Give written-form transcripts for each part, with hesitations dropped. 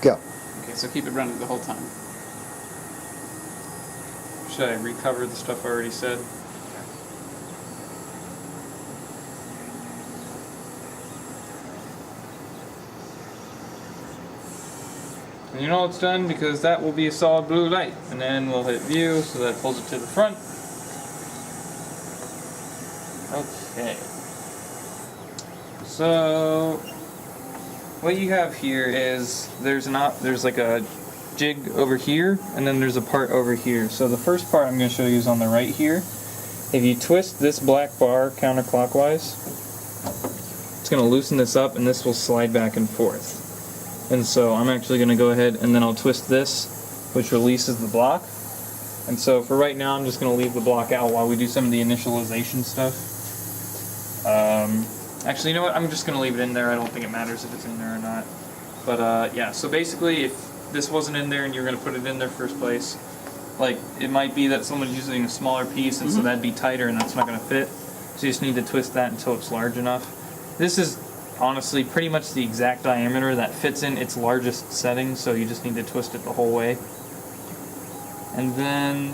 Go. Okay, so keep it running the whole time. Should I recover the stuff I already said? And you know it's done because that will be a solid blue light. And then we'll hit view, so that pulls it to the front. Okay. So what you have here is there's like a jig over here, and then there's a part over here. So the first part I'm going to show you is on the right here. If you twist this black bar counterclockwise, it's going to loosen this up, and this will slide back and forth. And so I'm actually going to go ahead and then I'll twist this, which releases the block. And so for right now I'm just going to leave the block out while we do some of the initialization stuff. Actually, you know what? I'm just going to leave it in there. I don't think it matters if it's in there or not. But yeah, so basically if this wasn't in there and you're going to put it in there first place, like it might be that someone's using a smaller piece and so that'd be tighter and that's not going to fit. So you just need to twist that until it's large enough. This is honestly pretty much the exact diameter that fits in its largest setting, so you just need to twist it the whole way. And then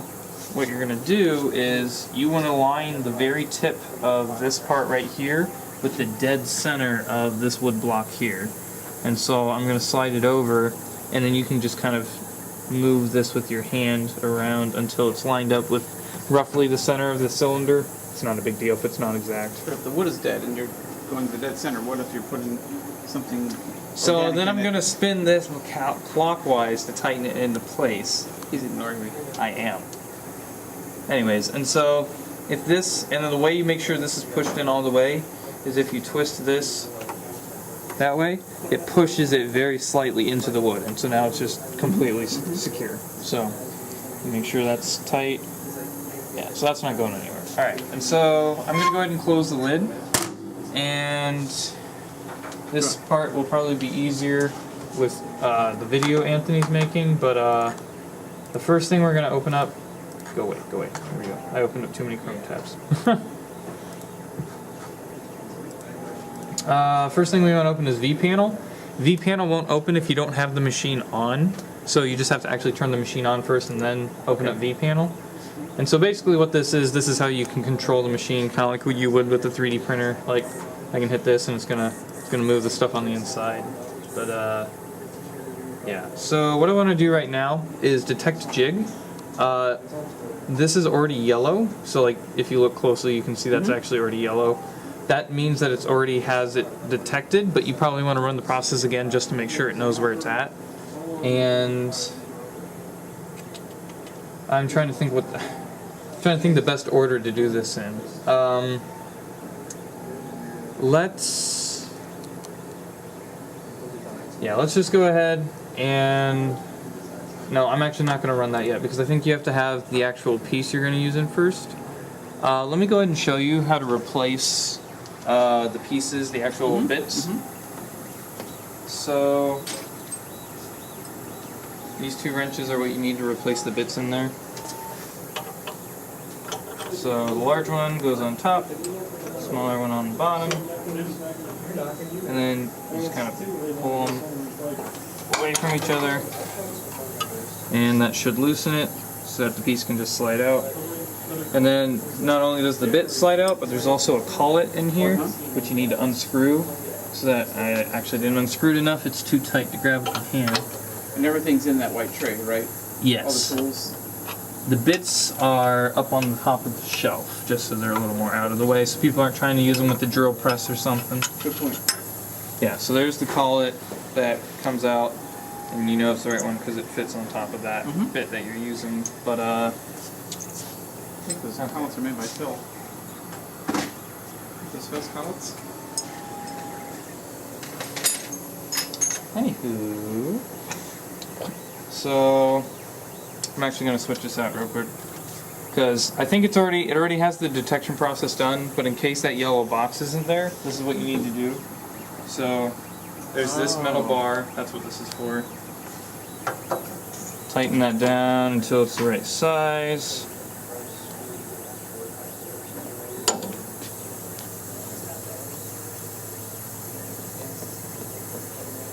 what you're going to do is you want to line the very tip of this part right here with the dead center of this wood block here. And so I'm going to slide it over, and then you can just kind of move this with your hand around until it's lined up with roughly the center of the cylinder. It's not a big deal if it's not exact. But if the wood is dead and you're going to the dead center, what if you're putting something? So then I'm going to spin this clockwise to tighten it into place. He's ignoring me. I am. Anyways, and so if this, and then the way you make sure this is pushed in all the way is if you twist this that way, it pushes it very slightly into the wood, and so now it's just completely secure. So you make sure that's tight. Yeah, so that's not going anywhere. Alright, and so I'm going to go ahead and close the lid. And this part will probably be easier with the video Anthony's making, but the first thing we're going to open up... Go away. There we go. I opened up too many Chrome tabs. First thing we want to open is vPanel. vPanel won't open if you don't have the machine on, so you just have to actually turn the machine on first and then open up vPanel. And so basically what this is how you can control the machine, kind of like what you would with the 3D printer. Like, I can hit this and it's gonna move the stuff on the inside. But yeah. So what I want to do right now is detect jig. This is already yellow, so like if you look closely you can see that's actually already yellow. That means that it's already has it detected, but you probably want to run the process again just to make sure it knows where it's at. And I'm trying to think the best order to do this in. Let's just go ahead and... No, I'm actually not going to run that yet because I think you have to have the actual piece you're going to use in first. Let me go ahead and show you how to replace the pieces, the actual bits. So these two wrenches are what you need to replace the bits in there. So the large one goes on top, smaller one on the bottom, and then you just kind of pull them away from each other, and that should loosen it so that the piece can just slide out. And then not only does the bit slide out, but there's also a collet in here which you need to unscrew, so that I actually didn't unscrew it enough, it's too tight to grab with the hand. And everything's in that white tray, right? Yes. All the tools? The bits are up on the top of the shelf, just so they're a little more out of the way, so people aren't trying to use them with the drill press or something. Good point. Yeah, so there's the collet that comes out, and you know it's the right one because it fits on top of that bit that you're using. But I think those collets are made by Phil. Those Phil's collets? Anywho, so I'm actually going to switch this out real quick because I think it already has the detection process done, but in case that yellow box isn't there, this is what you need to do. So there's this metal bar, that's what this is for. Tighten that down until it's the right size.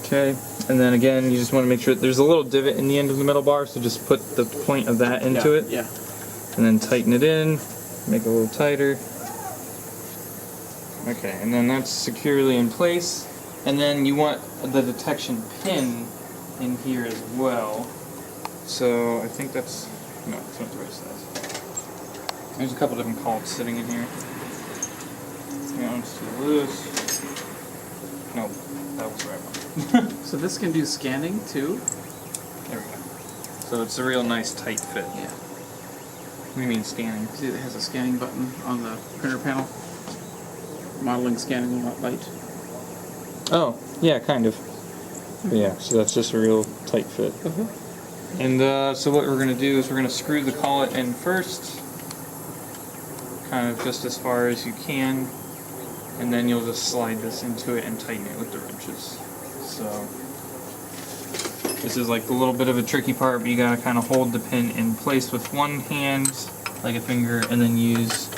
Okay, And then again, you just want to make sure there's a little divot in the end of the metal bar, so just put the point of that into it. Yeah. And then tighten it in, make it a little tighter. Okay, and then that's securely in place. And then you want the detection pin in here as well. So I think that's, no, it's not the right size. There's a couple different columns sitting in here. Yeah, let's do loose. No, that was the right one. So this can do scanning too? There we go. So it's a real nice tight fit. Yeah. What do you mean scanning? See, it has a scanning button on the printer panel. Modeling scanning light. Oh, yeah, kind of. But yeah, so that's just a real tight fit. And so what we're going to do is we're going to screw the collet in first, kind of just as far as you can, and then you'll just slide this into it and tighten it with the wrenches. So this is like a little bit of a tricky part, but you got to kind of hold the pin in place with one hand, like a finger, and then use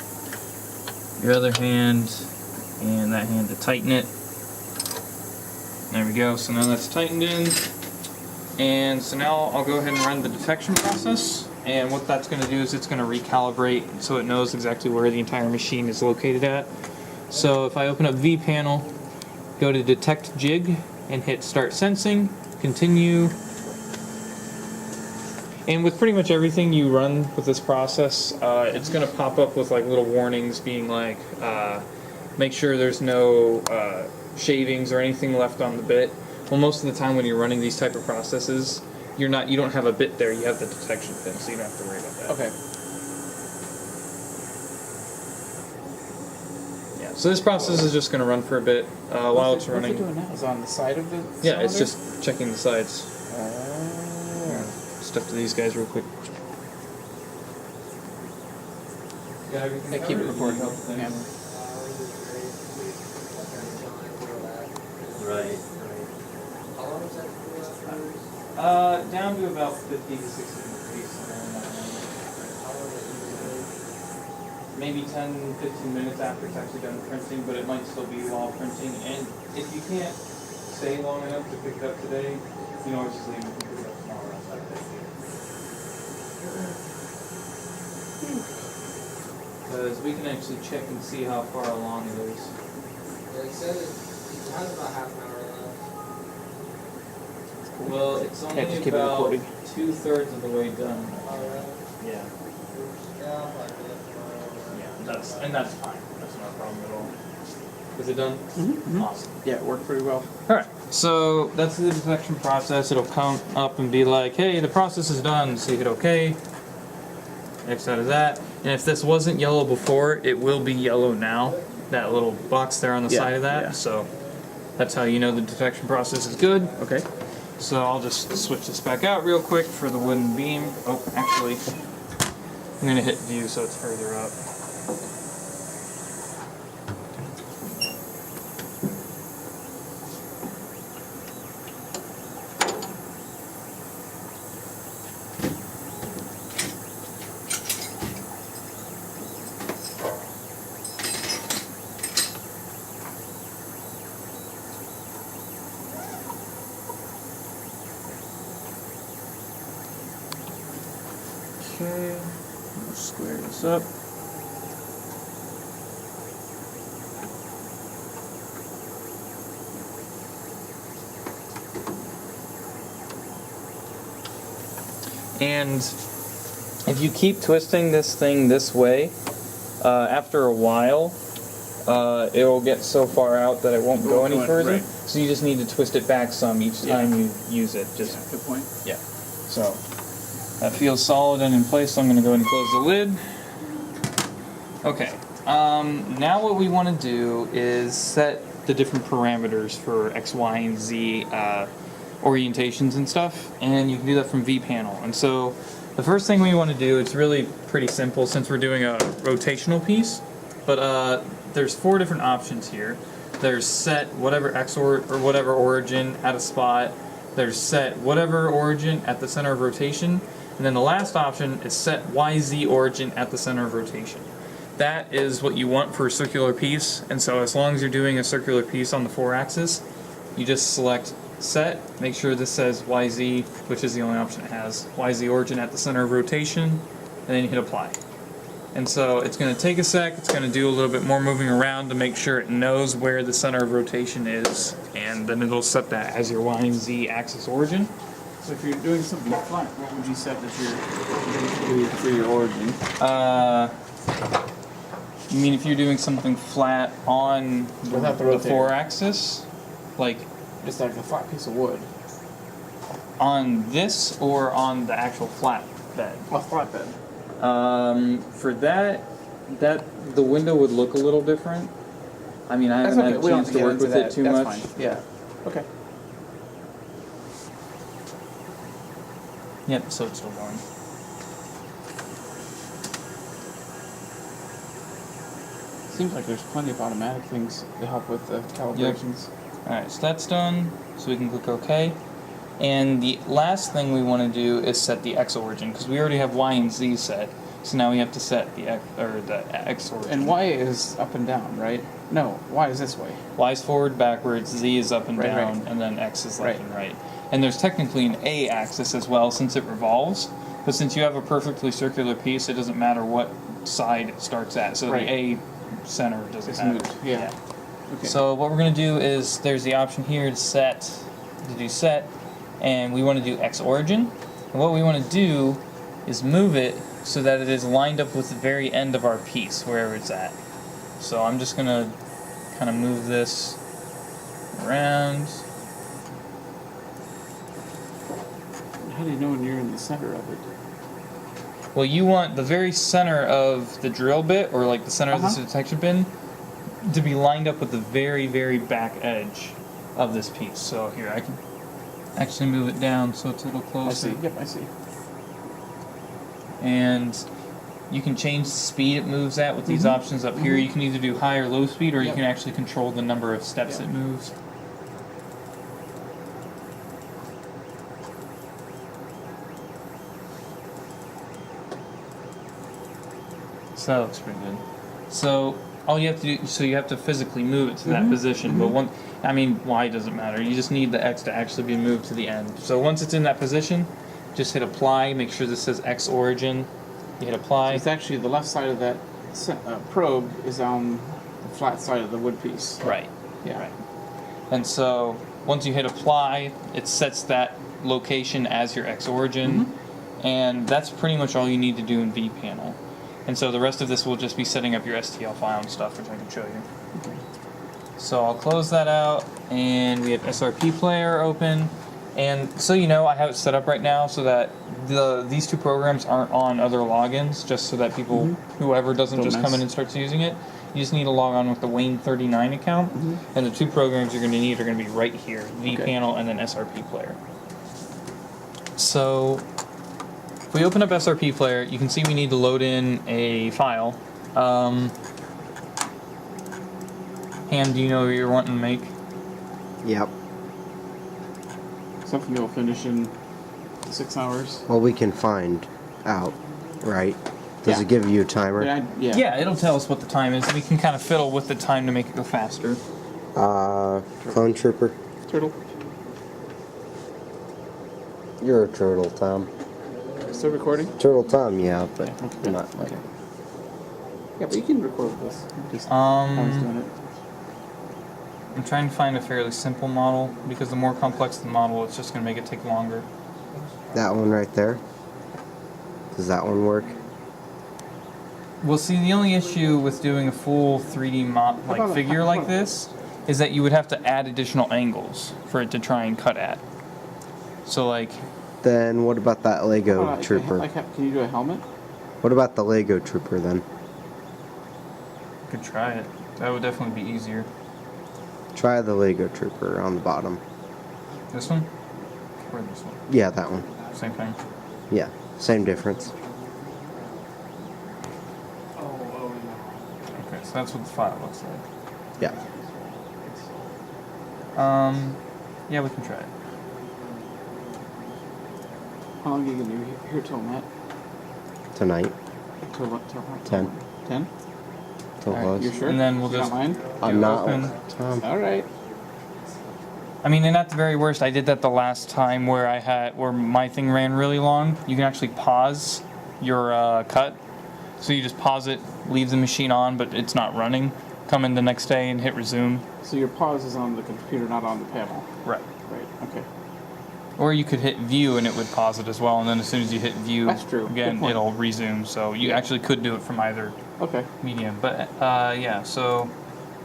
your other hand and that hand to tighten it. There we go, so now that's tightened in. And so now I'll go ahead and run the detection process. And what that's going to do is it's going to recalibrate so it knows exactly where the entire machine is located at. So if I open up vPanel, go to Detect Jig, and hit Start Sensing, Continue. And with pretty much everything you run with this process, it's going to pop up with like little warnings being like, make sure there's no shavings or anything left on the bit. Well, most of the time when you're running these type of processes, you don't have a bit there, you have the detection pin, so you don't have to worry about that. Okay. Yeah, so this process is just going to run for a bit while it's running. What's it doing now? Is it on the side of the Yeah, it's cylinder? just checking the sides. Step to these guys real quick. Yeah, keep it recording. Yeah. Right. Down to about 50 to 60 degrees. Maybe 10, 15 minutes after it's actually done printing, but it might still be while printing. And if you can't stay long enough to pick it up today, you can always just leave it and pick it up tomorrow. Because we can actually check and see how far along it is. It said it has about half an hour left. Well, it's Yeah, only just keep it about recording. 2/3 of the way done. Oh, really? Yeah. Yeah, I'll probably do that tomorrow. Yeah, that's fine. That's not a problem at all. Is it done? Awesome. Yeah, it worked pretty well. Alright, so that's the detection process. It'll come up and be like, hey, the process is done. So you hit OK. X out of that. And if this wasn't yellow before, it will be yellow now. That little box there on the Yeah, side of that. yeah. So that's how you know the detection process is good. Okay. So I'll just switch this back out real quick for the wooden beam. Oh, actually, I'm going to hit view so it's further up. Okay, we'll square this up. And if you keep twisting this thing this way, after a while, it'll get so far out that it won't go any further. Right. So you just need to twist it back some each time you use it. Just Yeah, good point. yeah. So that feels solid and in place, so I'm going to go ahead and close the lid. Okay, now what we want to do is set the different parameters for X, Y, and Z orientations and stuff, and you can do that from vPanel. And so the first thing we want to do, it's really pretty simple since we're doing a rotational piece, but there's 4 different options here. There's set whatever X or whatever origin at a spot, there's set whatever origin at the center of rotation, and then the last option is set YZ origin at the center of rotation. That is what you want for a circular piece, and so as long as you're doing a circular piece on the 4-axis, you just select set, make sure this says YZ, which is the only option it has. YZ origin at the center of rotation, and then you hit apply. And so it's going to take a sec, it's going to do a little bit more moving around to make sure it knows where the center of rotation is, and then it'll set that as your Y and Z axis origin. So if you're doing something flat, what would you set that you're doing for your origin? You mean if you're doing something flat on Without the the rotator. 4-axis? Like Just like a flat piece of wood. on this or on the actual flat bed? A flatbed. For that the window would look a little different. I mean, I haven't had a We don't chance have to get work into with that. it too That's much. fine. Yeah. Okay. Yep, so it's still going. Seems like there's plenty of automatic things to help with the calibrations. Alright, so that's done. So we can click OK. And the last thing we want to do is set the X origin, because we already have Y and Z set. So now we have to set the X origin. And Y is up and down, right? No, Y is this way. Y is forward, backwards, Z is up and Right, down, right. and then X is left Right. and right. And there's technically an A axis as well, since it revolves. But since you have a perfectly circular piece, it doesn't matter what side it starts at. So Right. the A center doesn't It's matter. moved, yeah. Okay. So what we're going to do is there's the option here to set, and we want to do X origin. And what we want to do is move it so that it is lined up with the very end of our piece, wherever it's at. So I'm just going to kind of move this around. How do you know when you're in the center of it? Well, you want the very center of the drill bit, or like the center of this detection pin, to be lined up with the very, very back edge of this piece. So here, I can actually move it down so it's a little I closer. see. Yep, I see. And you can change the speed it moves at with these options up here. You can either do high or low speed, or you Yep. can actually control the number of steps Yep. it moves. So that looks pretty good. So all you have to do, so you have to physically move it to that position. But Y doesn't matter. You just need the X to actually be moved to the end. So once it's in that position, just hit apply. Make sure this says X origin. You hit apply. It's actually the left side of that probe is on the flat side of the wood piece. Right. Yeah. Right. And so once you hit apply, it sets that location as your X origin, and that's pretty much all you need to do in vPanel. And so the rest of this will just be setting up your STL file and stuff, which I can show you. Okay. So I'll close that out, and we have SRP player open. And so you know, I have it set up right now so that these two programs aren't on other logins, just so that people, whoever doesn't Don't just come mess. in and starts using it. You just need to log on with the Wayne39 account, and the two programs you're going to need are going to be right here, vPanel and then SRP player. So if we open up SRP player, you can see we need to load in a file. Ham, do you know what you're wanting to make? Yep. Something you'll finish in 6 hours. Well, we can find out, right? Does Yeah. it give you a timer? Yeah. Yeah, it'll tell us what the time is. We can kind of fiddle with the time to make it go faster. Clone Trooper. Turtle. You're a turtle, Tom. Still recording? Turtle Tom, yeah, but Yeah, okay. not. Okay. Yeah, but you can record with this. Just I was doing it. I'm trying to find a fairly simple model, because the more complex the model, it's just going to make it take longer. That one right there. Does that one work? Well, see, the only issue with doing a full 3D figure like this is that you would have to add additional angles for it to try and cut at. So, like, Then what about that Lego Like Trooper? can you do a helmet? What about the Lego Trooper then? I could try it. That would definitely be easier. Try the Lego Trooper on the bottom. This one? Or this one? Yeah, that one. Same thing. Yeah, same difference. Okay, so that's what the file looks like. Yeah. Yeah, we can try it. How long are you gonna be here till, Matt? Tonight. Till what? Till what? 10. 10? Till Alright, close. You're sure? And then we'll You just don't mind? I'm do not. open. Tom. All right. I mean, and at the very worst, I did that the last time where my thing ran really long. You can actually pause your cut. So you just pause it, leave the machine on, but it's not running. Come in the next day and hit resume. So your pause is on the computer, not on the panel. Right. Right. Okay. Or you could hit view and it would pause it as well, and then as soon as you hit view, That's true. again, Good point. it'll resume. So you actually could do it from either Okay. medium. But yeah, so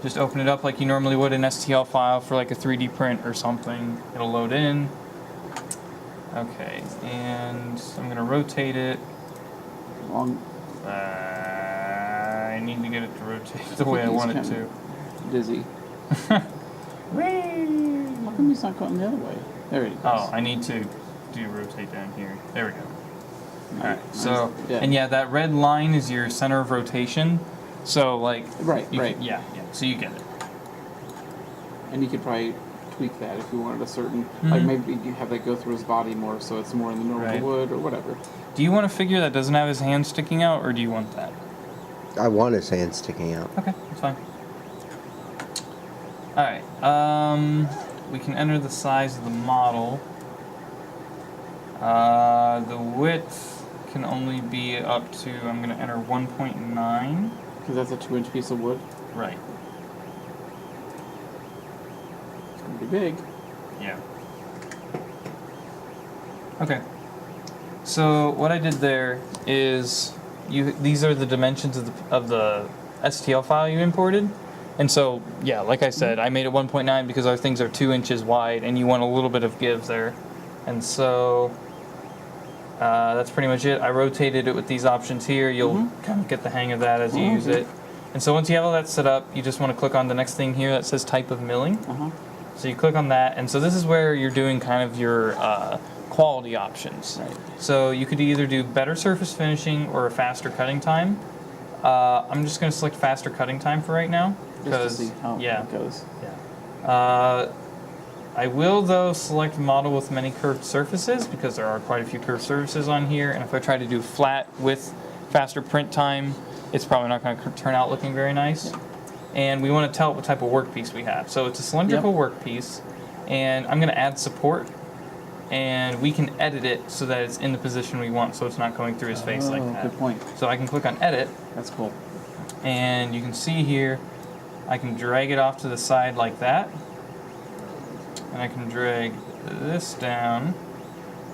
just open it up like you normally would an STL file for like a 3D print or something. It'll load in. Okay, and I'm gonna rotate it. Long. I need to get it to rotate the way I want it to. Dizzy. Whee! How come he's not going the other way? There it goes. Oh, I need to do rotate down here. There we go. Alright, so, Yeah. and yeah, that red line is your center of rotation. So, like, Right. Right. yeah, so you get it. And you could probably tweak that if you wanted a certain, like maybe you have that go through his body more, so it's more in the middle of Right. the wood or whatever. Do you want a figure that doesn't have his hand sticking out, or do you want that? I want his hand sticking out. Okay, that's fine. Alright, we can enter the size of the model. The width can only be up to, I'm going to enter 1.9. Because that's a 2-inch piece of wood. Right, It's going to be big. yeah. Okay. So what I did there is, these are the dimensions of the STL file you imported. And so, yeah, like I said, I made it 1.9 because our things are 2 inches wide and you want a little bit of give there. And so, that's pretty much it. I rotated it with these options here. You'll kind of get the hang of that as you use it. And so once you have all that set up, you just want to click on the next thing here that says type of milling. So you click on that, and so this is where you're doing kind of your quality options. Right. So you could either do better surface finishing or a faster cutting time. I'm just going to select faster cutting time for right now. Just to see how yeah, it goes. I will though select model with many curved surfaces because there are quite a few curved surfaces on here, and if I try to do flat with faster print time, it's probably not going to turn out looking very nice. And we want to tell it what type of workpiece we have. So it's a cylindrical workpiece, and I'm going to add support, and we can edit it so that it's in the position we want, so it's not going through his face like that. Good point. So I can click on edit, That's cool. and you can see here, I can drag it off to the side like that, and I can drag this down,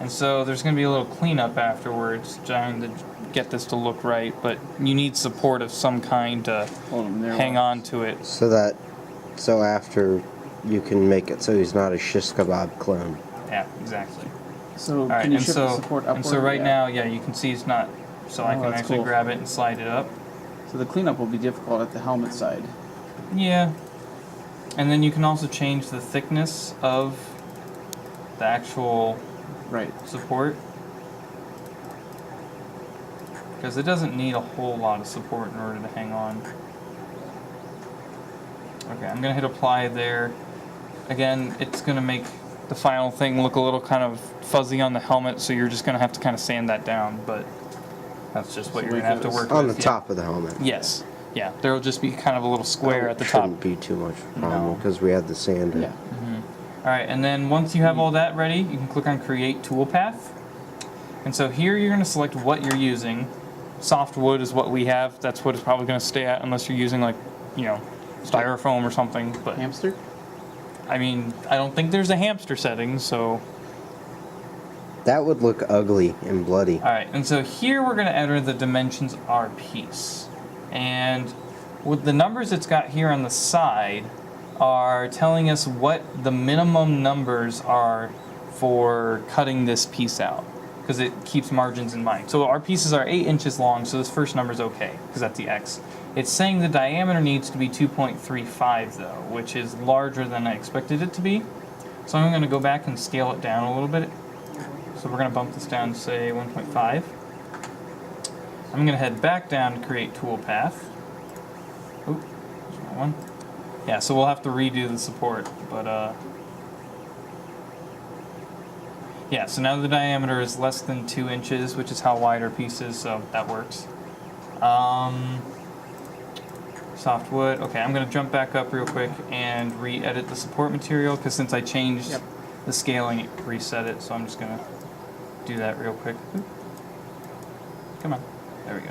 and so there's going to be a little cleanup afterwards, trying to get this to look right, but you need support of some kind to Hold him there. hang on to it. So after you can make it so he's not a shish kebab clone. Yeah, exactly. So All right, can you and shift so the support upward? and so right Yeah. now, yeah, you can see it's not. So I Oh, can that's actually cool. grab it and slide it up. So the cleanup will be difficult at the helmet side. Yeah. And then you can also change the thickness of the actual Right. support. Because it doesn't need a whole lot of support in order to hang on. Okay, I'm going to hit apply there. Again, it's going to make the final thing look a little kind of fuzzy on the helmet, so you're just going to have to kind of sand that down, but that's just what So you're going to have to goes work On with. the yeah. top of the helmet. Yes. Yeah, there will just be kind of a little square at the top. Shouldn't be too much problem No. because we had the sander. Yeah. Alright, and then once you have all that ready, you can click on Create Toolpath. And so here you're going to select what you're using. Softwood is what we have. That's what it's probably going to stay at unless you're using, like, you know, styrofoam or something. But Hamster? I mean, I don't think there's a hamster setting, so... That would look ugly and bloody. Alright, and so here we're going to enter the dimensions of our piece. And with the numbers it's got here on the side are telling us what the minimum numbers are for cutting this piece out, because it keeps margins in mind. So our pieces are 8 inches long, so this first number is okay, because that's the X. It's saying the diameter needs to be 2.35 though, which is larger than I expected it to be. So I'm going to go back and scale it down a little bit. So we're going to bump this down to say 1.5. I'm going to head back down to create toolpath. Oop, there's the wrong one. Yeah, so we'll have to redo the support, but yeah, so now the diameter is less than 2 inches, which is how wide our piece is, so that works. soft wood. Okay, I'm gonna jump back up real quick and re-edit the support material because since I changed Yep. the scaling, it reset it. So I'm just gonna do that real quick. Oop. Come on, there we go.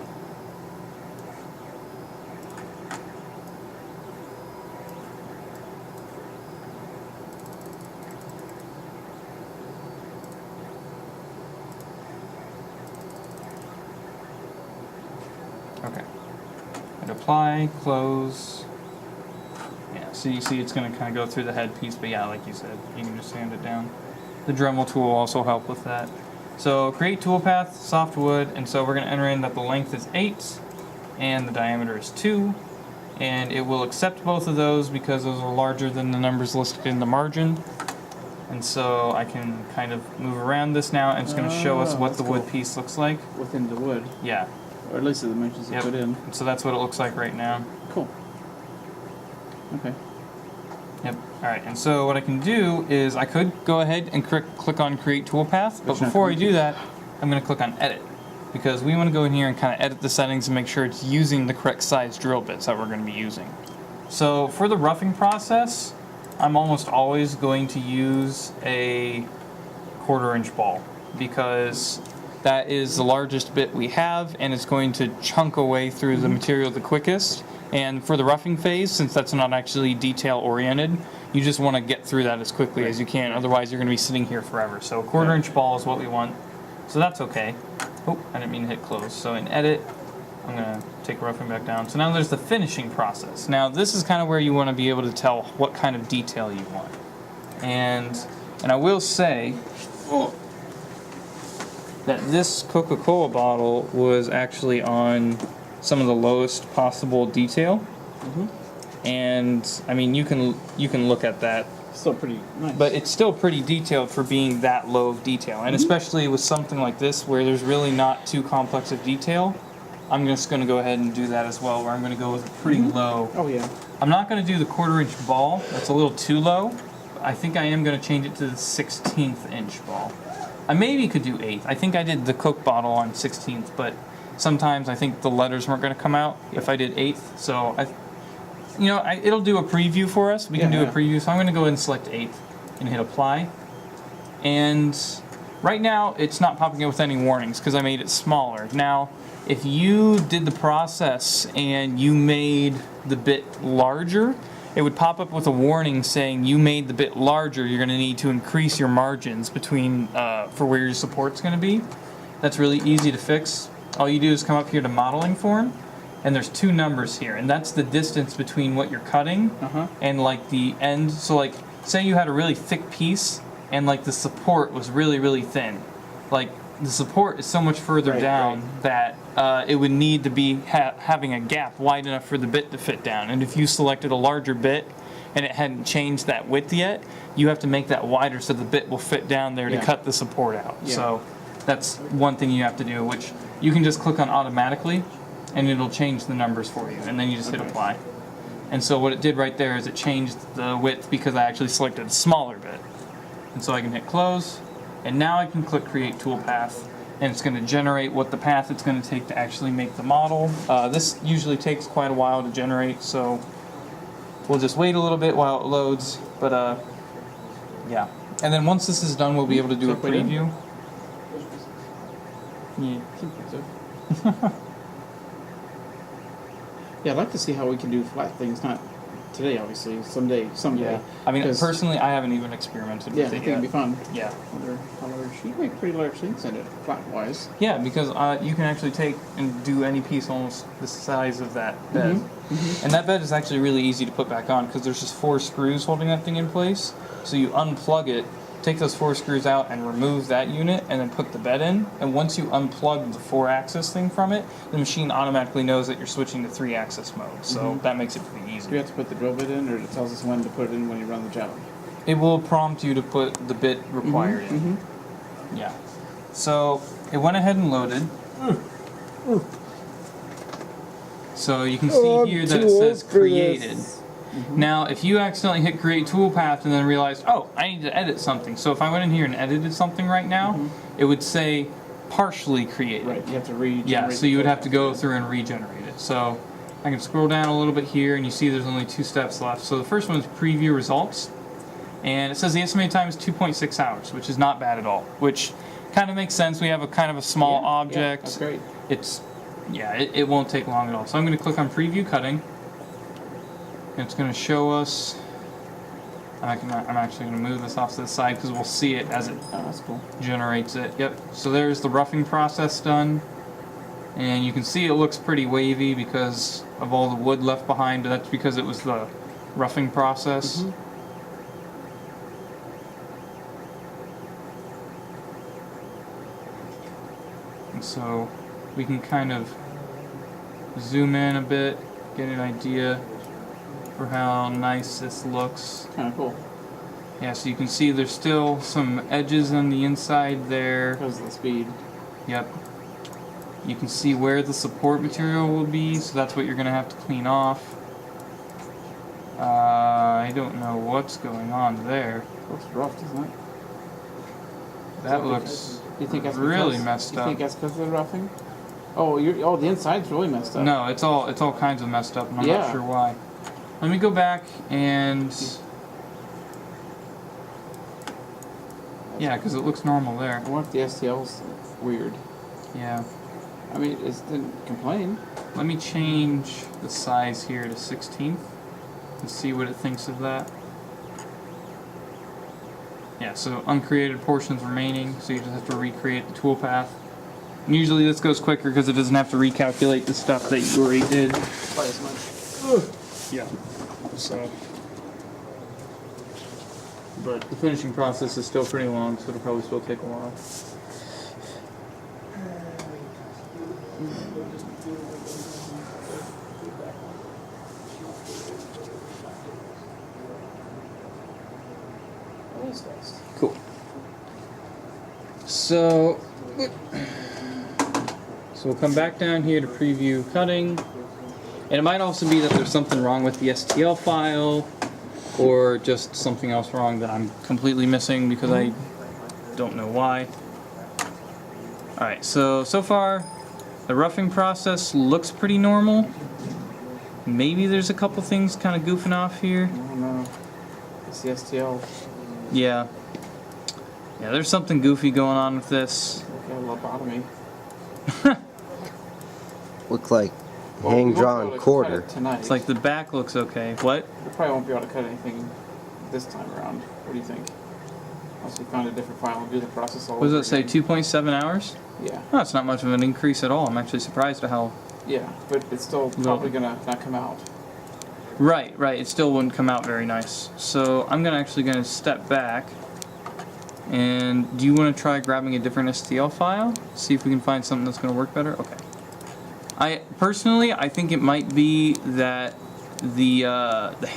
Okay. And apply, close. Yeah, so you see it's going to kind of go through the head piece, but yeah, like you said, you can just sand it down. The Dremel tool will also help with that. So create toolpath, soft wood, and so we're going to enter in that the length is 8 and the diameter is 2. And it will accept both of those because those are larger than the numbers listed in the margin. And so I can kind of move around this now, and it's going to show us what that's the wood cool. piece looks like. Within the wood, Yeah. or at least the dimensions you Yep. put in. So that's what it looks like right now. Cool. Okay. Yep. All right. And so what I can do is I could go ahead and click on Create Toolpath, but But you're not before I going do to. that, I'm going to click on Edit because we want to go in here and kind of edit the settings and make sure it's using the correct size drill bits that we're going to be using. So for the roughing process, I'm almost always going to use a 1/4 inch ball because that is the largest bit we have and it's going to chunk away through the material the quickest. And for the roughing phase, since that's not actually detail oriented, you just want to get through that as quickly as you can, otherwise you're going to be sitting here forever. So a 1/4 inch ball is what we want, so that's okay. Oh, I didn't mean to hit close. So in edit, I'm going to take roughing back down. So now there's the finishing process. Now this is kind of where you want to be able to tell what kind of detail you want. And I will say that this Coca-Cola bottle was actually on some of the lowest possible detail. And I mean, you can look at that, Still pretty nice. but it's still pretty detailed for being that low of detail. And especially with something like this where there's really not too complex of detail, I'm just going to go ahead and do that as well, where I'm going to go with a pretty low. Oh yeah. I'm not going to do the 1/4 inch ball. That's a little too low. I think I am going to change it to the 1/16 inch ball. I maybe could do 8th. I think I did the Coke bottle on 16th, but sometimes I think the letters weren't going to come out if I did 8th. So it'll do a preview for us. We can do a Yeah. preview. So I'm going to go ahead and select 8th and hit apply. And right now it's not popping up with any warnings because I made it smaller. Now, if you did the process and you made the bit larger, it would pop up with a warning saying you made the bit larger. You're going to need to increase your margins between for where your support's going to be. That's really easy to fix. All you do is come up here to modeling form, and there's 2 numbers here, and that's the distance between what you're cutting and like the end. So like, say you had a really thick piece and like the support was really, really thin. Like the support is so much further down that it would need to be having a gap wide enough for the bit to fit down. And if you selected a larger bit and it hadn't changed that width yet, you have to make that wider so the bit will fit down there to cut the support out. So that's one thing you have to do, which you can just click on automatically and it'll change the numbers for you, and then you just hit apply. And so what it did right there is it changed the width because I actually selected a smaller bit. And so I can hit close, and now I can click create toolpath, and it's going to generate what the path it's going to take to actually make the model. This usually takes quite a while to generate, so we'll just wait a little bit while it loads, but yeah. And then once this is done, we'll be able to do a preview. Yeah. Yeah, I'd like to see how we can do flat things. Not today, obviously. Someday. I mean, 'Cause- personally, I haven't even experimented Yeah, I with think it it'd be yet. fun. Yeah. How large? You can make pretty large things in it, flat wise. Yeah, because you can actually take and do any piece almost the size of that bed. And that bed is actually really easy to put back on because there's just 4 screws holding that thing in place. So you unplug it, take those 4 screws out and remove that unit and then put the bed in. And once you unplug the 4-axis thing from it, the machine automatically knows that you're switching to 3-axis mode. So that makes it pretty easy. Do we have to put the drill bit in, or it tells us when to put it in when you run the job? It will prompt you to put the bit required in. Yeah. So it went ahead and loaded. So you can see here that it says created. Now, if you accidentally hit create toolpath and then realized, oh, I need to edit something. So if I went in here and edited something right now, it would say partially created. Right. You have to regenerate. Yeah, so you would have to go through and regenerate it. So I can scroll down a little bit here and you see there's only 2 steps left. So the first one is preview results. And it says the estimated time is 2.6 hours, which is not bad at all. Which kind of makes sense. We have a kind of a small object. That's great. It won't take long at all. So I'm going to click on preview cutting. And it's going to show us. I'm actually going to move this off to the side because we'll see it as it That's cool. generates it. Yep. So there's the roughing process done. And you can see it looks pretty wavy because of all the wood left behind. That's because it was the roughing process. And so we can kind of zoom in a bit, get an idea for how nice this looks. Kind of cool. Yeah, so you can see there's still some edges on the inside there. Because of the speed. Yep. You can see where the support material will be, so that's what you're going to have to clean off. I don't know what's going on there. Looks rough, doesn't it? That looks You think that's really because, messed you up. think that's because of the roughing? Oh, the inside's really messed up. No, it's all kinds of messed up, and I'm Yeah. not sure why. Let me go back and yeah, because it looks normal there. I wonder if the STL's weird. Yeah. I mean, it didn't complain. Let me change the size here to 16th and see what it thinks of that. Yeah, so uncreated portions remaining, so you just have to recreate the toolpath. And usually this goes quicker because it doesn't have to recalculate the stuff that you already did. Quite as much. Yeah. So. But the finishing process is still pretty long, so it'll probably still take a while. Cool. So we'll come back down here to preview cutting. And it might also be that there's something wrong with the STL file, or just something else wrong that I'm completely missing because I don't know why. Alright, so far the roughing process looks pretty normal. Maybe there's a couple things kind of goofing off here. I don't know. It's the STL. Yeah. Yeah, there's something goofy going on with this. Okay, lobotomy. Look like Well, we won't be able hand-drawn to cut quarter. it tonight. It's like the back looks okay. What? We probably won't be able to cut anything this time around. What do you think? Unless we find a different file and do the process all What over does it say? again. 2.7 hours? Yeah. Oh, it's not much of an increase at all. I'm actually surprised at how. Yeah, but it's still probably gonna not come out. Right. It still wouldn't come out very nice. So I'm gonna step back. And do you want to try grabbing a different STL file? See if we can find something that's going to work better? Okay. I think it might be that the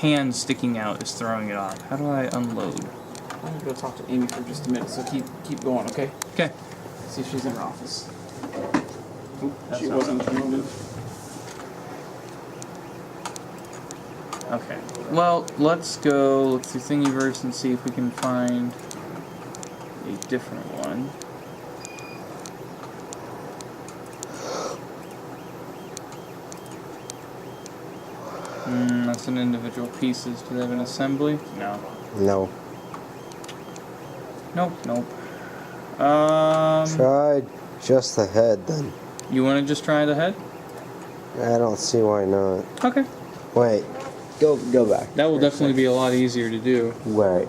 hand sticking out is throwing it off. How do I unload? I'm gonna go talk to Amy for just a minute, so keep going, okay? Okay. See if she's in her office. That's She not wasn't. what I Okay. Well, let's go look through Thingiverse and see if we can find a different one. That's an individual pieces. Do they have an assembly? No. No. Nope. Try just the head then. You want to just try the head? I don't see why not. Okay. Wait. Go back. That will definitely be a lot easier to do. Right.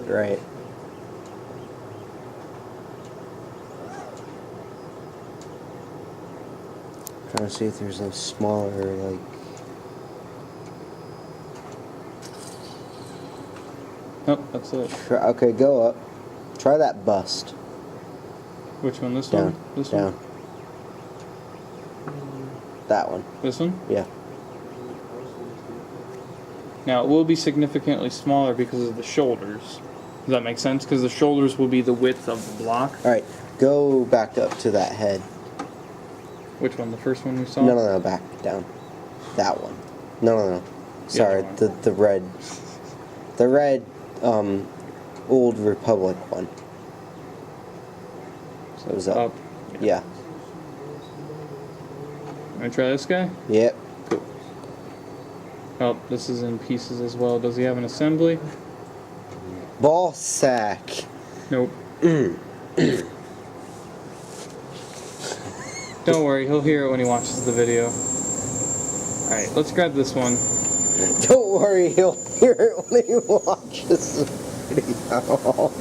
Trying to see if there's a smaller, like... Nope, that's it. Okay, go up. Try that bust. Which one? This Down. one? This Down. one? That one. This one? Yeah. Now, it will be significantly smaller because of the shoulders. Does that make sense? Because the shoulders will be the width of the block. Alright, go back up to that head. Which one? The first one we saw? No, back down. That one. No. Sorry, other one. the red. The red, Old Republic one. So it was up. Up. Yeah. Want to try this guy? Yep. Cool. Oh, this is in pieces as well. Does he have an assembly? Ball sack. Nope. Don't worry, he'll hear it when he watches the video. Alright, let's grab this one. Don't worry, he'll hear it when he watches the video.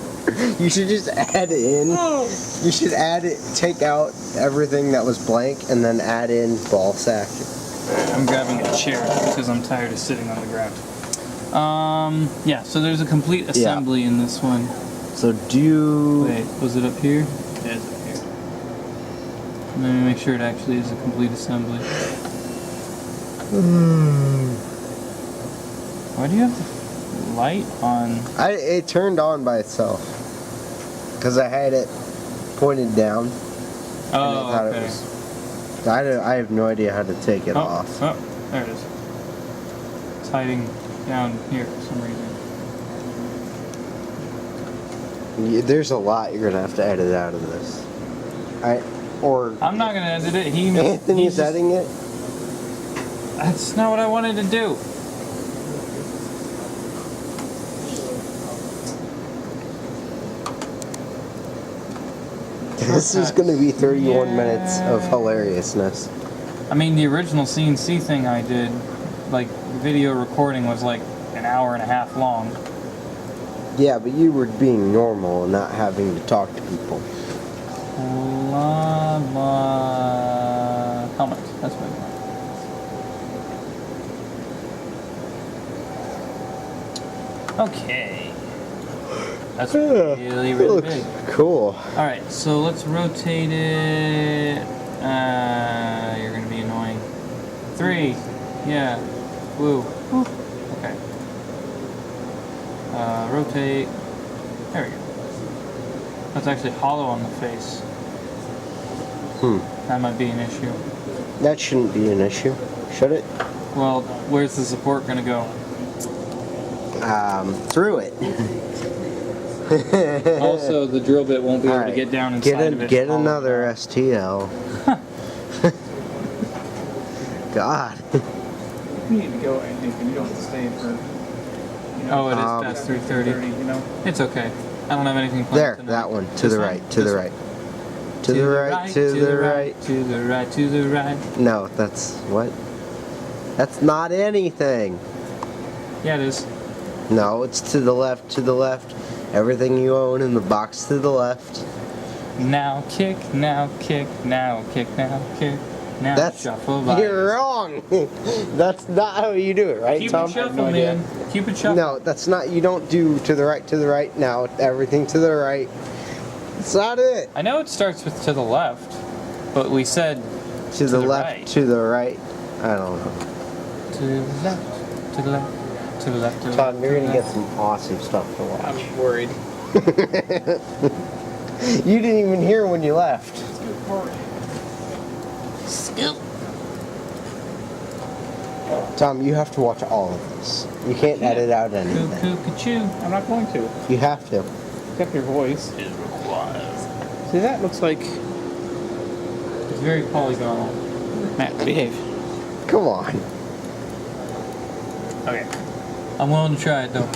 You should just add in. You should add it, take out everything that was blank, and then add in ball sack. I'm grabbing a chair because I'm tired of sitting on the ground. Yeah, so there's a complete assembly in this one. So do you... Wait, was it up here? Yeah, it's up here. Let me make sure it actually is a complete assembly. Why do you have the light on? It turned on by itself. Because I had it pointed down. Oh, okay. It was, I have no idea how to take it off. Oh, there it is. It's hiding down here for some reason. There's a lot you're gonna have to edit out of this. I'm not gonna edit it. Anthony's editing it. That's not what I wanted to do. This is gonna be 31 minutes of hilariousness. I mean, the original CNC thing I did, like, video recording was like an hour and a half long. Yeah, but you were being normal and not having to talk to people. Helmet. That's what I want. Okay. That's really big. Cool. Alright, so let's rotate it. You're gonna be annoying. 3. Yeah. Woo. Okay. Rotate. There we go. That's actually hollow on the face. That might be an issue. That shouldn't be an issue, should it? Well, where's the support gonna go? Through it. Also, the drill bit won't be able to get down inside of it. Get another STL. God. You need to go, I think, and you don't have to stay for, Oh, it is past 3:30. you know? It's okay. I don't have anything planned There, tonight. that one. To the right, to This the one? right. To the right, to the right. To the right, to the right. No, that's what? That's not anything. Yeah, it is. No, it's to the left, to the left. Everything you own in the box to the left. Now kick, now kick, now kick, now kick, now That's shuffle. You're wrong. That's not how you do it, right, Tom? Cupid shuffle, man. Cupid shuffle. No, that's not. You don't do to the right. Now everything to the right. That's not it. I know it starts with to the left, but we said To the left, right. to the right. I don't know. To the left, to the left, to the left, to the left. Todd, you're gonna get some awesome stuff to watch. I'm worried. You didn't even hear when you left. Scoop. Tom, you have to watch all of this. You can't edit out anything. Cuckoo-ca-choo. I'm not going to. You have to. Pick up your voice. Is required. See, that looks like... It's very polygonal. Matt, behave. Come on. Okay. I'm willing to try it though.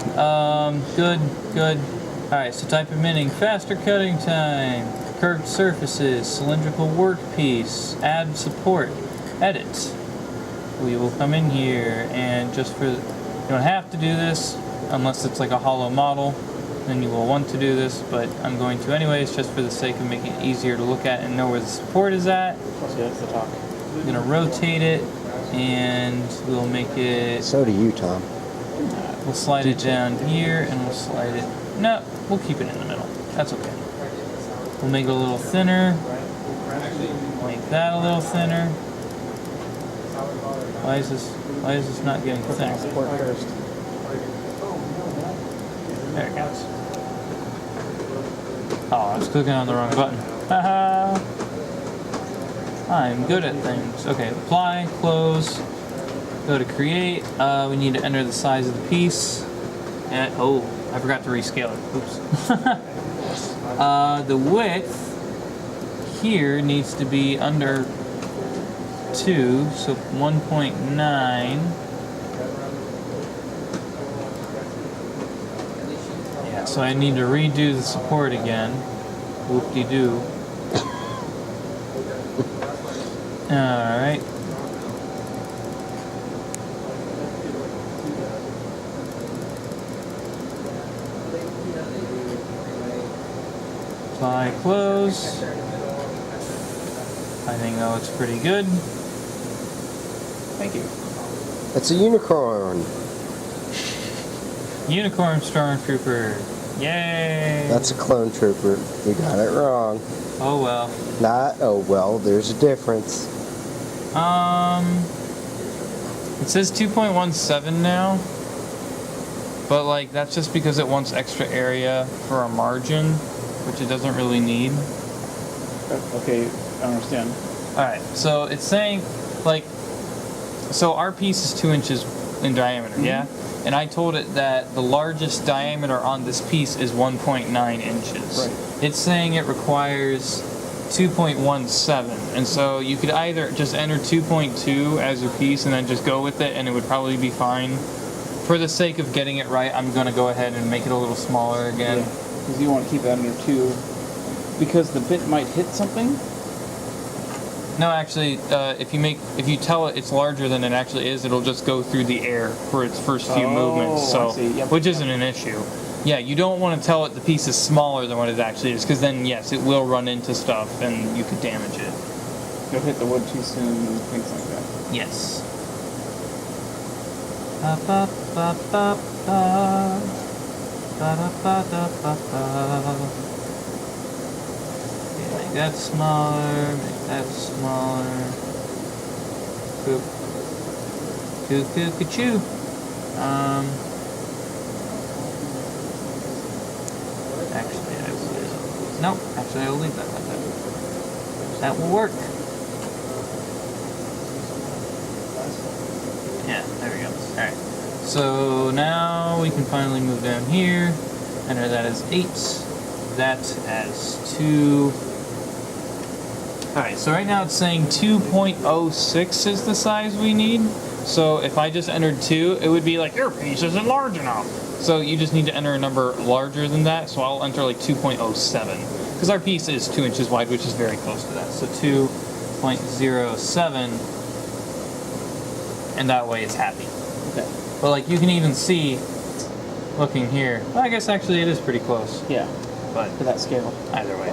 Good. Alright, so type of mending. Faster cutting time. Curved surfaces. Cylindrical workpiece. Add support. Edit. We will come in here and just for... You don't have to do this unless it's like a hollow model. Then you will want to do this, but I'm going to anyways just for the sake of making it easier to look at and know where the support is at. Plus, yeah, that's the talk. I'm going to rotate it and we'll make it... So do you, Tom. We'll slide it down here and we'll slide it... No, we'll keep it in the middle. That's okay. We'll make it a little thinner. Make that a little thinner. Why is this not getting thinner? Support first. There it goes. Oh, I was clicking on the wrong button. Haha! I'm good at things. Okay, apply, close, go to create. We need to enter the size of the piece. And, oh, I forgot to rescale it. Oops. The width here needs to be under 2, so 1.9. So I need to redo the support again. Whoop-de-doo. Alright. Apply, close. I think that looks pretty good. Thank you. It's a unicorn. Unicorn Stormtrooper. Yay! That's a clone trooper. You got it wrong. Oh well. Not, oh well, there's a difference. It says 2.17 now. But like that's just because it wants extra area for a margin, which it doesn't really need. Okay, I understand. Alright, so it's saying like so our piece is 2 inches in diameter, yeah? And I told it that the largest diameter on this piece is 1.9 inches. Right. It's saying it requires 2.17, and so you could either just enter 2.2 as your piece and then just go with it, and it would probably be fine. For the sake of getting it right, I'm going to go ahead and make it a little smaller again. Because you want to keep that under 2. Because the bit might hit something? No, actually, if you tell it it's larger than it actually is, it'll just go through the air for its first few movements. I So, see. Yep. which isn't an issue. Yeah, you don't want to tell it the piece is smaller than what it actually is, because then yes, it will run into stuff and you could damage it. You'll hit the wood too soon and things like that. Yes. Ba ba ba ba ba. Ba da ba da ba ba. Make that smaller, make that smaller. Coop. Coo coo coo choo. Actually, I will. Nope, actually, I will leave that like that. That will work. Yeah, there we go. Alright. So now we can finally move down here. Enter that as 8. That as 2. Alright, so right now it's saying 2.06 is the size we need. So if I just entered 2, it would be like, your piece isn't large enough. So you just need to enter a number larger than that. So I'll enter like 2.07. Because our piece is 2 inches wide, which is very close to that. So 2.07. And that way it's happy. Okay. But like you can even see, looking here, well, I guess actually it is pretty close. Yeah, But to that scale. either way.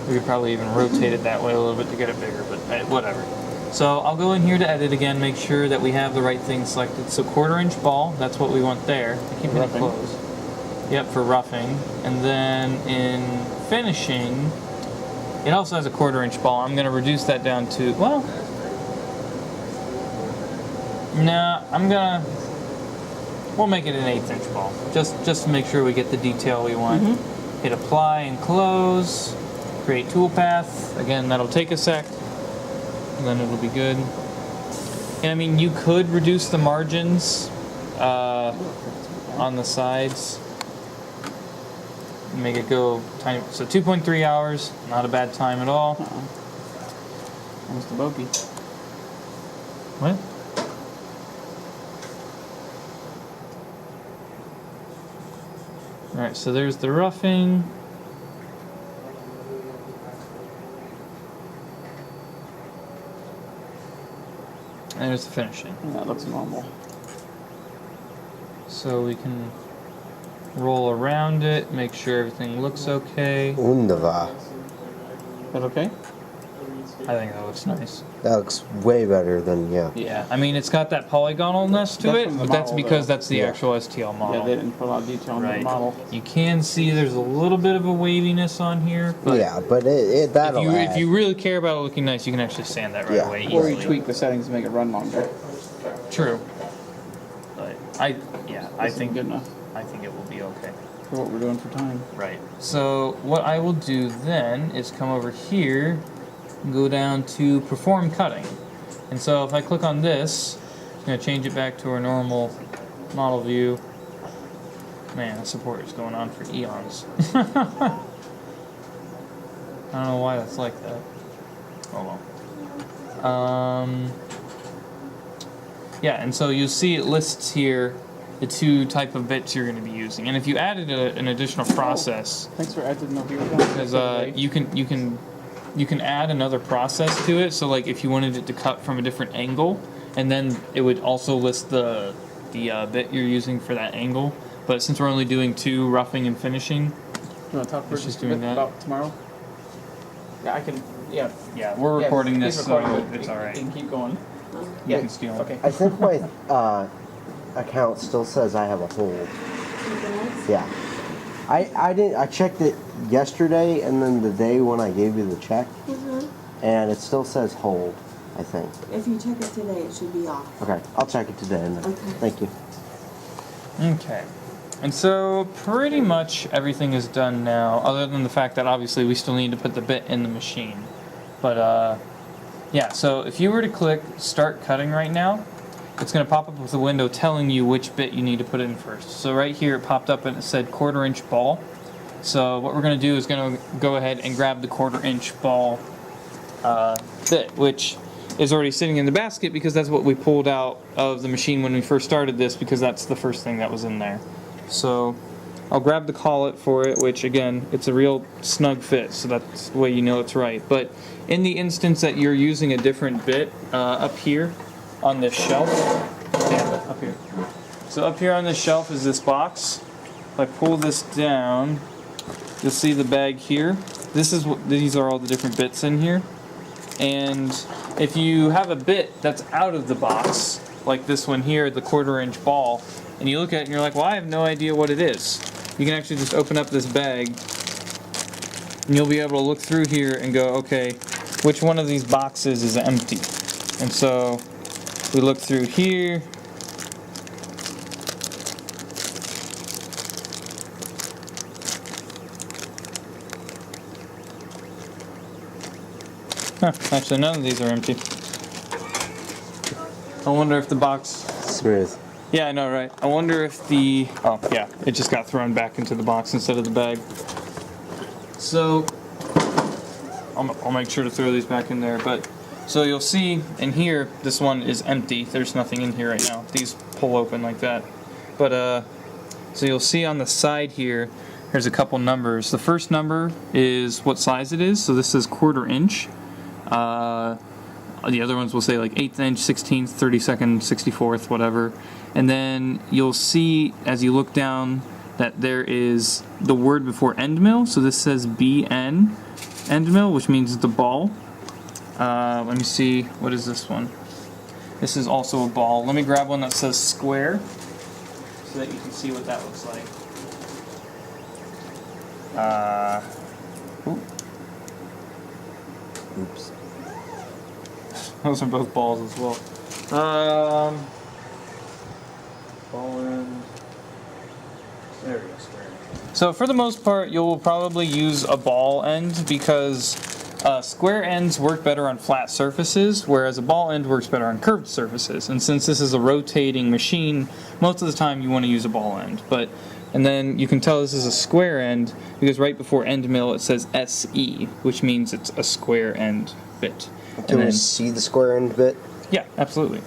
We could probably even rotate it that way a little bit to get it bigger, but whatever. So I'll go in here to edit again, make sure that we have the right thing selected. So 1/4 inch ball, that's what we want there. I keep it closed. Yep, for roughing. And then in finishing, it also has a 1/4 inch ball. I'm going to reduce that down to, well, nah, we'll make it an 1/8 inch ball. Just to make sure we get the detail we want. Hit apply and close. Create toolpath. Again, that'll take a sec. And then it'll be good. And I mean, you could reduce the margins on the sides. Make it go tiny. So 2.3 hours. Not a bad time at all. Almost a bogey. What? Alright, so there's the roughing. And there's the finishing. And that looks normal. So we can roll around it, make sure everything looks okay. Wunderbar. Is that okay? I think that looks nice. That looks way better than, yeah. Yeah, I mean, it's got that polygonalness to That's it, from the but that's model, because though. that's the Yeah. actual STL model. Yeah, they didn't put a lot of detail into the model. You can see there's a little bit of a waviness on here, but Yeah, but that'll add. if you really care about it looking nice, you can actually sand that right Yeah. away Or easily. you tweak the settings to make it run longer. True. But I This think is good enough I think it will be okay. for what we're doing for time. Right. So what I will do then is come over here and go down to perform cutting. And so if I click on this, I'm going to change it back to our normal model view. Man, the support is going on for eons. I don't know why that's like that. Oh well. Yeah, and so you see it lists here the two type of bits you're going to be using. And if you added an additional process, Thanks for I didn't know you were because you can add another process to it. So like if you wanted it to cut from a different angle, and then it would also list the bit you're using for that angle. But since we're only doing 2, roughing and finishing, You want to talk for Let's just just a do bit that. about tomorrow? Yeah, I can. Yeah. yeah, we're Yeah, recording he's this, recording so it. it's You alright. can keep going. You can steal it. Okay. I think my account still says I have a hold. Yeah. I didn't. I checked it yesterday and then the day when I gave you the check, and it still says hold. I think. If you check it today, it should be off. Okay, I'll check it today. And then. Okay. Thank you. Okay. And so pretty much everything is done now, other than the fact that obviously we still need to put the bit in the machine. But yeah, so if you were to click start cutting right now, it's going to pop up with a window telling you which bit you need to put in first. So right here it popped up and it said 1/4 inch ball. So what we're going to do is going to go ahead and grab the 1/4 inch ball bit, which is already sitting in the basket because that's what we pulled out of the machine when we first started this, because that's the first thing that was in there. So I'll grab the collet for it, which again, it's a real snug fit, so that's the way you know it's right. But in the instance that you're using a different bit up here on this shelf, yeah, up here. So up here on this shelf is this box. If I pull this down, you'll see the bag here. These are all the different bits in here. And if you have a bit that's out of the box, like this one here, the 1/4 inch ball, and you look at it and you're like, well, I have no idea what it is. You can actually just open up this bag and you'll be able to look through here and go, okay, which one of these boxes is empty? And so we look through here. Huh, actually, none of these are empty. I wonder if the box... Smooth. Yeah, I know, right? I wonder if the... Oh, yeah, it just got thrown back into the box instead of the bag. So, I'll make sure to throw these back in there, but... So you'll see in here, this one is empty. There's nothing in here right now. These pull open like that. But, so you'll see on the side here, there's a couple numbers. The first number is what size it is, so this is 1/4 inch. The other ones will say like 1/8 inch, 16th, 32nd, 64th, whatever. And then you'll see as you look down that there is the word before end mill. So this says BN end mill, which means the ball. Let me see, what is this one? This is also a ball. Let me grab one that says square so that you can see what that looks like. Ooh. Oops. Those are both balls as well. Ball end. There we go, square. So for the most part, you'll probably use a ball end because square ends work better on flat surfaces, whereas a ball end works better on curved surfaces. And since this is a rotating machine, most of the time you want to use a ball end. And then you can tell this is a square end because right before end mill it says SE, which means it's a square end bit. Can we see the square end bit? Yeah, absolutely.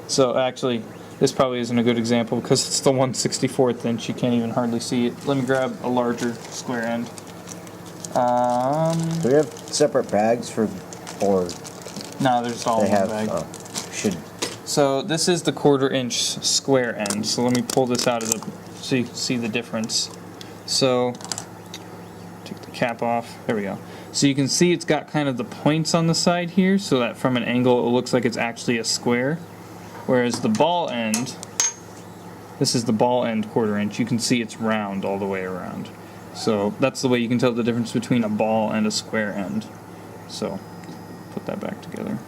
So actually, this probably isn't a good example because it's the 1/64th inch. You can't even hardly see it. Let me grab a larger square end. Do we have separate bags for, or No, they're just all they in one have? bag. Should. So this is the 1/4 inch square end. So let me pull this out of the, so you can see the difference. So take the cap off. There we go. So you can see it's got kind of the points on the side here, so that from an angle it looks like it's actually a square. Whereas the ball end, this is the ball end 1/4 inch. You can see it's round all the way around. So that's the way you can tell the difference between a ball and a square end. So put that back together.